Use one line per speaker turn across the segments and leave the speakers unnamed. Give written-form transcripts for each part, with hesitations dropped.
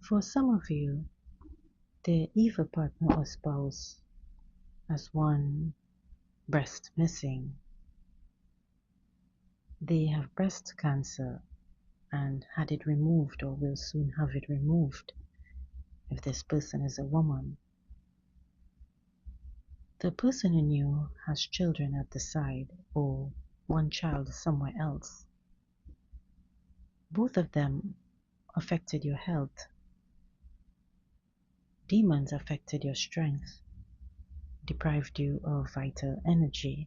For some of you, the evil partner or spouse has one breast missing. They have breast cancer and had it removed or will soon have it removed if this person is a woman. The person in you has children at the side or one child somewhere else. Both of them affected your health. Demons affected your strength, deprived you of vital energy.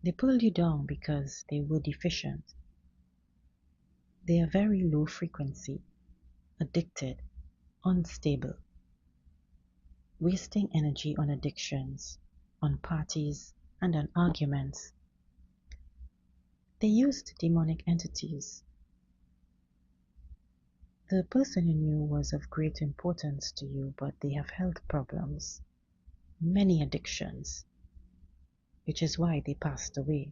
They pulled you down because they were deficient. They are very low frequency, addicted, unstable, wasting energy on addictions, on parties, and on arguments. They used demonic entities. The person in you was of great importance to you, but they have health problems, many addictions, which is why they passed away.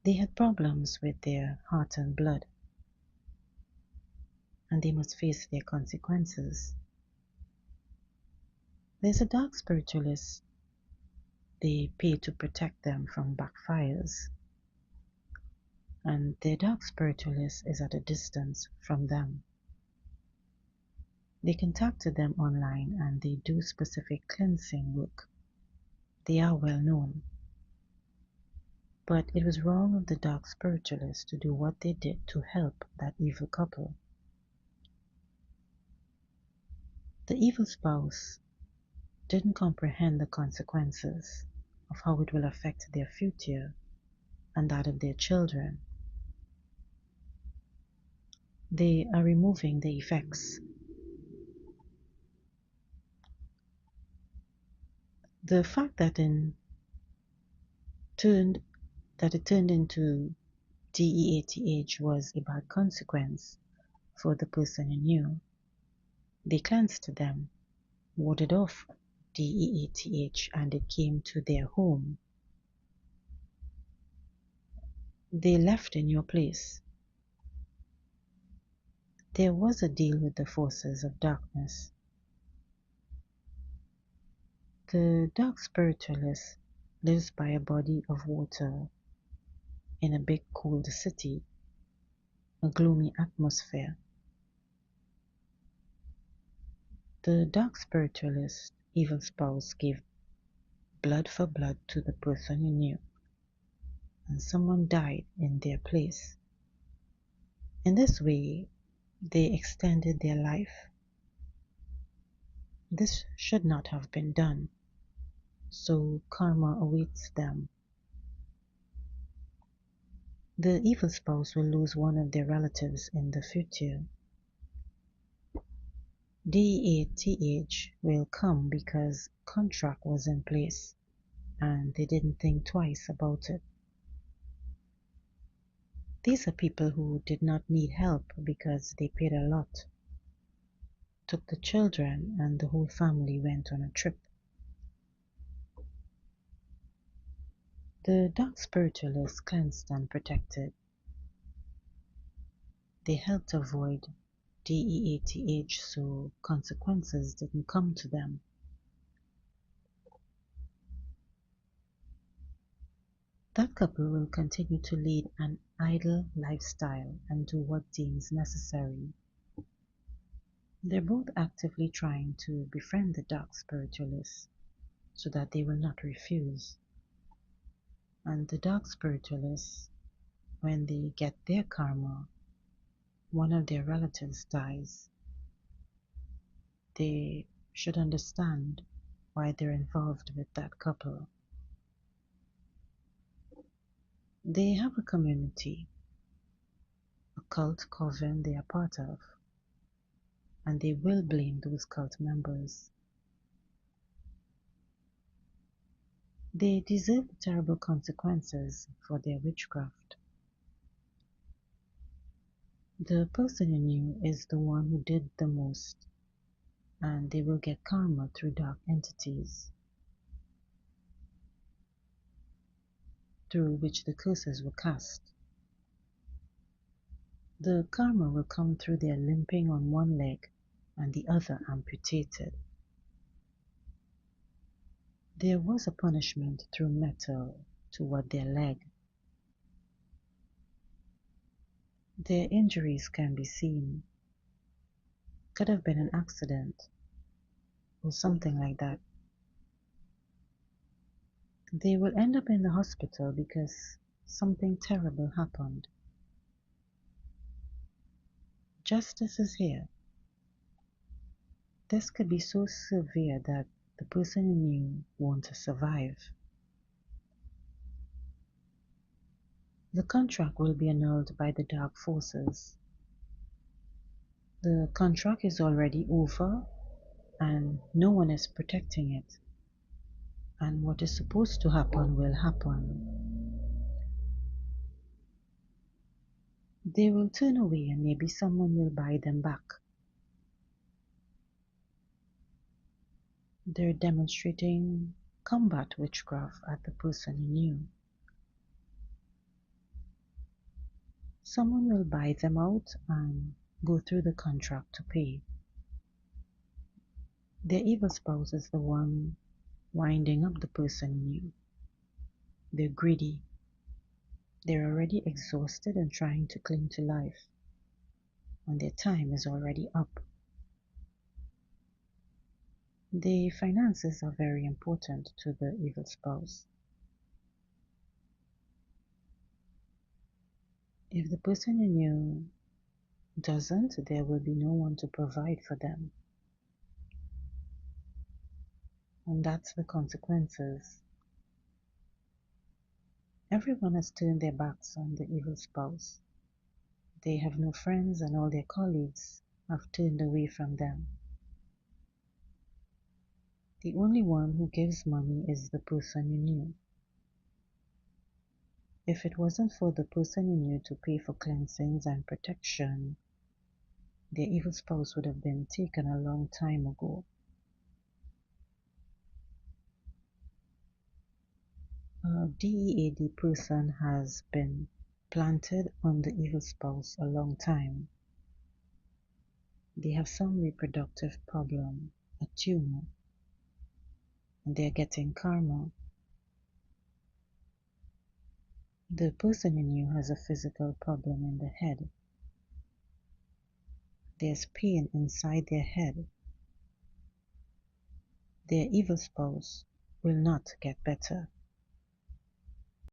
They had problems with their heart and blood, and they must face their consequences. There's a dark spiritualist. They pay to protect them from backfires, and the dark spiritualist is at a distance from them. They contacted them online and they do specific cleansing work. They are well known. But it was wrong of the dark spiritualists to do what they did to help that evil couple. The evil spouse didn't comprehend the consequences of how it will affect their future and that of their children. They are removing the effects. The fact that it turned into DEATH was a bad consequence for the person in you. They cleansed them, warded off DEATH, and it came to their home. They left in your place. There was a deal with the forces of darkness. The dark spiritualist lives by a body of water in a big cold city, a gloomy atmosphere. The dark spiritualist, evil spouse, gave blood for blood to the person you knew, and someone died in their place. In this way, they extended their life. This should not have been done, so karma awaits them. The evil spouse will lose one of their relatives in the future. DEATH will come because contract was in place and they didn't think twice about it. These are people who did not need help because they paid a lot, took the children, and the whole family went on a trip. The dark spiritualists cleansed and protected. They helped avoid DEATH so consequences didn't come to them. That couple will continue to lead an idle lifestyle and do what deems necessary. They're both actively trying to befriend the dark spiritualists so that they will not refuse. And the dark spiritualists, when they get their karma, one of their relatives dies. They should understand why they're involved with that couple. They have a community, a cult coven they are part of, and they will blame those cult members. They deserve terrible consequences for their witchcraft. The person in you is the one who did the most, and they will get karma through dark entities, through which the curses were cast. The karma will come through their limping on one leg and the other amputated. There was a punishment through metal toward their leg. Their injuries can be seen. Could have been an accident or something like that. They will end up in the hospital because something terrible happened. Justice is here. This could be so severe that the person you knew won't survive. The contract will be annulled by the dark forces. The contract is already over and no one is protecting it. And what is supposed to happen will happen. They will turn away and maybe someone will buy them back. They're demonstrating combat witchcraft at the person you knew. Someone will buy them out and go through the contract to pay. Their evil spouse is the one winding up the person you knew. They're greedy. They're already exhausted and trying to cling to life, and their time is already up. The finances are very important to the evil spouse. If the person you knew doesn't, there will be no one to provide for them. And that's the consequences. Everyone has turned their backs on the evil spouse. They have no friends and all their colleagues have turned away from them. The only one who gives money is the person you knew. If it wasn't for the person you knew to pay for cleansings and protection, their evil spouse would have been taken a long time ago. A DEAD person has been planted on the evil spouse a long time. They have some reproductive problem, a tumor, and they're getting karma. The person you knew has a physical problem in the head. There's pain inside their head. Their evil spouse will not get better.